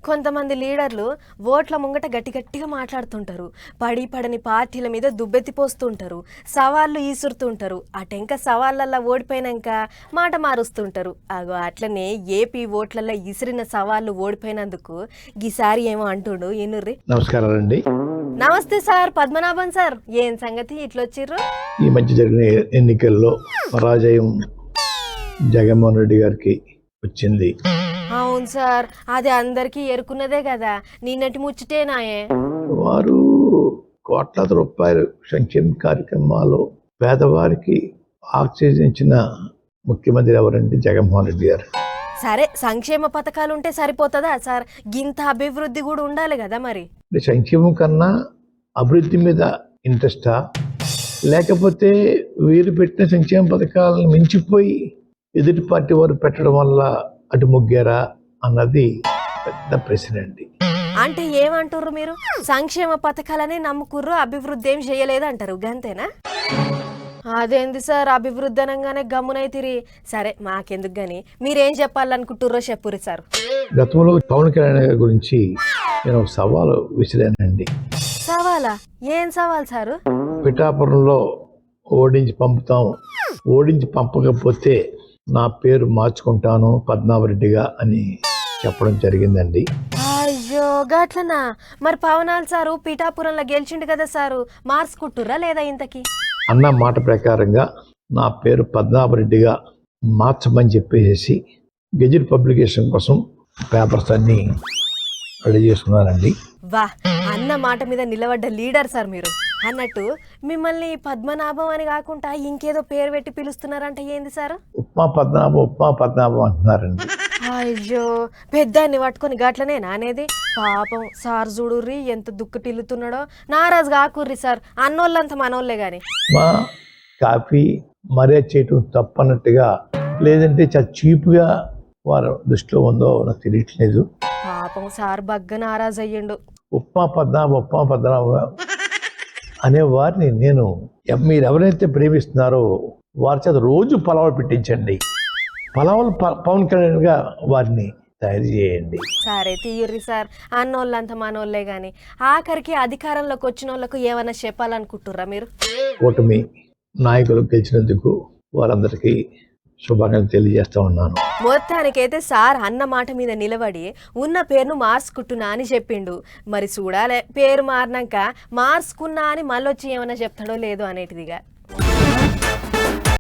కొంతమంది లీడర్లు ఓట్ల ముంగట గట్టిగా మాట్లాడుతుంటారు, పడని పార్టీల మీద దుబ్బెత్తిపోస్తుంటారు, సవాళ్ళు ఈసురుతుంటారు. అటెంక సవాళ్ళల్లో ఓడిపోయినాక మాట మారుస్తుంటారు. అగో అట్లనే ఏపీ ఓట్లలో ఇసిరిన సవాళ్ళు ఓడిపోయినందుకు ఈసారి ఏమో అంటుండు ఎన్నుర్రి. నమస్కారం అండి. నమస్తే సార్, పద్మనాభన్ సార్. ఏం సంగతి ఇట్లొచ్చిర్రు? ఈ మధ్య జరిగిన ఎన్నికల్లో పరాజయం జగన్మోహన్ రెడ్డి గారికి వచ్చింది. అవును సార్, అది అందరికీ ఎరుకున్నదే కదా, నిన్నటి ముచ్చటేనాయే. వారు కోట్లాది రూపాయలు సంక్షేమ కార్యక్రమాలు పేదవారికి ఆక్సిజన్ ముఖ్యమంత్రి ఎవరంటే జగన్మోహన్ రెడ్డి గారు. సరే, సంక్షేమ పథకాలు ఉంటే సరిపోతుందా సార్? గింత అభివృద్ధి కూడా ఉండాలి కదా మరి. సంక్షేమం కన్నా అభివృద్ధి మీద ఇంట్రెస్టా, లేకపోతే వీరు పెట్టిన సంక్షేమ పథకాలను మించిపోయి ఎదుటి పార్టీ వారు పెట్టడం వల్ల అటు మొగ్గారా అన్నది పెద్ద ప్రశ్న అండి. అంటే ఏమంటారు మీరు? సంక్షేమ పథకాలనే నమ్ముకుర్రు, అభివృద్ధి ఏం చేయలేదు అంటారు, గంతేనా? అదేంది సార్, అభివృద్ధి అనగానే గమ్మునైతిరి. సరే, మాకెందుకు గాని మీరేం చెప్పాలనుకుంటుర్రో చెప్పురి సార్. గతంలో పవన్ కళ్యాణ్ గారి గురించి నేను ఒక సవాలు విసిరానండి. సవాలా? ఏం సవాల్ సారు? పిఠాపురంలో ఓడించి పంపకపోతే నా పేరు మార్చుకుంటాను పద్మనాభరెడ్డిగా అని చెప్పడం జరిగిందండి. అయ్యో గట్లనా? మరి పవనాల్ సారు పిఠాపురంలో గెలిచిండు కదా సారు, మార్చుకుంటుర్రా లేదా ఇంతకి? అన్న మాట ప్రకారంగా నా పేరు పద్మనాభరెడ్డిగా మార్చమని చెప్పేసి గెజిట్ పబ్లికేషన్ కోసం పేపర్స్ అన్ని రెడీ చేసుకున్నానండి. వా, అన్న మాట మీద నిలబడ్డ లీడర్ సార్ మీరు. అన్నట్టు మిమ్మల్ని పద్మనాభం అని కాకుండా ఇంకేదో పేరు పెట్టి పిలుస్తున్నారంట, ఏంది సార్? ఉప్మా పద్మనాభం అంటున్నారండి. అయ్యో, పెద్దాన్ని పట్టుకొని గట్లనే నానేది. పాపం సార్ చూడుర్రి ఎంత దుక్కుటిల్లుతున్నాడో. నారాజు కాకుర్రి సార్, అన్నోళ్ళంతా మనోళ్ళే గాని. మా కాఫీ మర్యాద చేయటం తప్పన్నట్టుగా, లేదంటే చాలా చీప్గా వారు దృష్టిలో ఉందో నాకు తెలియట్లేదు. పాపం సార్ బగ్గ నారాజు అయ్యిండు. ఉప్మా పద్మనాభ అనే వారిని నేను మీరు ఎవరైతే ప్రేమిస్తున్నారో వారి చేత రోజు పలావులు పెట్టించండి. పలావులు పవన్ కళ్యాణ్గా వారిని తయారు చేయండి. సరే తీయుర్రి సార్, అన్నోళ్ళంతా మనోళ్ళే గాని. ఆఖరికి అధికారంలోకి వచ్చిన వాళ్ళకు ఏమన్నా చెప్పాలనుకుంటుర్రా మీరు? కూటమి నాయకులు గెలిచినందుకు వారందరికీ శుభాకాంక్షలు తెలియజేస్తా ఉన్నాను. మొత్తానికైతే సార్ అన్న మాట మీద నిలబడి ఉన్న పేరును మార్చుకుంటున్నా అని చెప్పిండు. మరి చూడాలే, పేరు మారినాక మార్చుకున్నా అని మళ్ళొచ్చి ఏమన్నా చెప్తాడో లేదో అనేటిదిగా.